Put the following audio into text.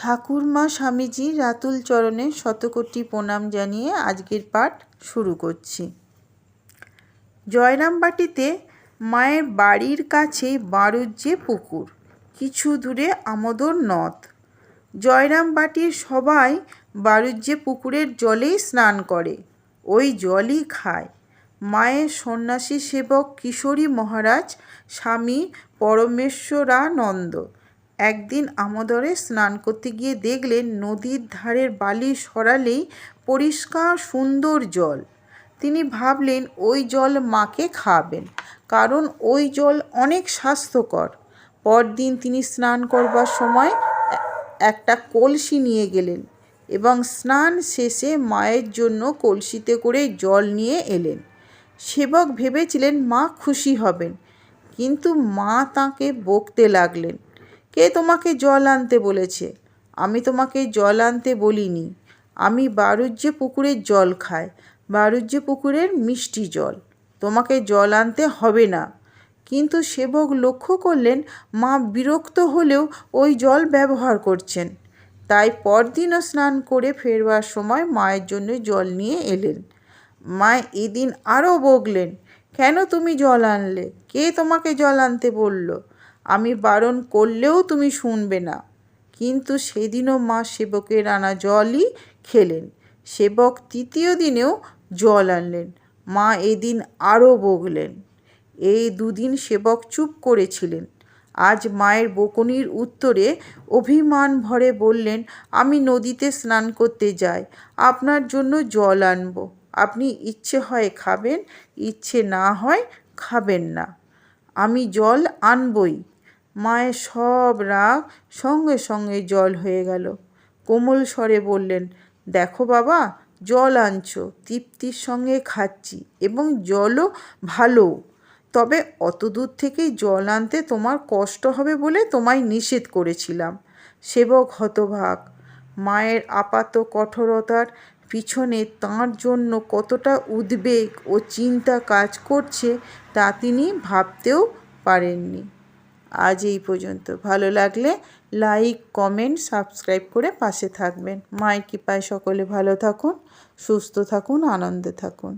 ঠাকুরমা স্বামীজি রাতুল চরণে শতকোটি প্রণাম জানিয়ে আজকের পাঠ শুরু করছি। জয়রামবাটিতে মায়ের বাড়ির কাছেই বারুজ্যে পুকুর, কিছু দূরে আমোদর নদ। জয়রামবাটির সবাই বারুজ্যে পুকুরের জলেই স্নান করে, ওই জলই খায়। মায়ের সন্ন্যাসী সেবক কিশোরী মহারাজ স্বামী পরমেশ্বরানন্দ একদিন আমোদরে স্নান করতে গিয়ে দেখলেন নদীর ধারের বালি সরালেই পরিষ্কার সুন্দর জল। তিনি ভাবলেন ওই জল মাকে খাওয়াবেন, কারণ ওই জল অনেক স্বাস্থ্যকর। পরদিন তিনি স্নান করবার সময় একটা কলসি নিয়ে গেলেন এবং স্নান শেষে মায়ের জন্য কলসিতে করে জল নিয়ে এলেন। সেবক ভেবেছিলেন মা খুশি হবেন, কিন্তু মা তাঁকে বকতে লাগলেন। কে তোমাকে জল আনতে বলেছে? আমি তোমাকে জল আনতে বলিনি। আমি বারুজ্যে পুকুরের জল খাই, বারুজ্যে পুকুরের মিষ্টি জল। তোমাকে জল আনতে হবে না। কিন্তু সেবক লক্ষ্য করলেন মা বিরক্ত হলেও ওই জল ব্যবহার করছেন। তাই পরদিনও স্নান করে ফেরবার সময় মায়ের জন্য জল নিয়ে এলেন। মা এদিন আরও বকলেন, কেন তুমি জল আনলে? কে তোমাকে জল আনতে বলল? আমি বারণ করলেও তুমি শুনবে না। কিন্তু সেদিনও মা সেবকের আনা জলই খেলেন। সেবক তৃতীয় দিনেও জল আনলেন। মা এদিন আরও বকলেন। এই দুদিন সেবক চুপ করেছিলেন। আজ মায়ের বকুনির উত্তরে অভিমান ভরে বললেন, আমি নদীতে স্নান করতে যাই, আপনার জন্য জল আনব। আপনি ইচ্ছে হয় খাবেন, ইচ্ছে না হয় খাবেন না। আমি জল আনবই। মায়ের সব রাগ সঙ্গে সঙ্গে জল হয়ে গেল। কোমল স্বরে বললেন, দেখো বাবা, জল আনছো, তৃপ্তির সঙ্গে খাচ্ছি এবং জলও ভালো। তবে অত দূর থেকে জল আনতে তোমার কষ্ট হবে বলে তোমায় নিষেধ করেছিলাম। সেবক হতবাক। মায়ের আপাত কঠোরতার পিছনে তাঁর জন্য কতটা উদ্বেগ ও চিন্তা কাজ করছে তা তিনি ভাবতেও পারেননি। আজ এই পর্যন্ত। ভালো লাগলে লাইক, কমেন্ট, সাবস্ক্রাইব করে পাশে থাকবেন। মায়ের কৃপায় সকলে ভালো থাকুন, সুস্থ থাকুন, আনন্দে থাকুন।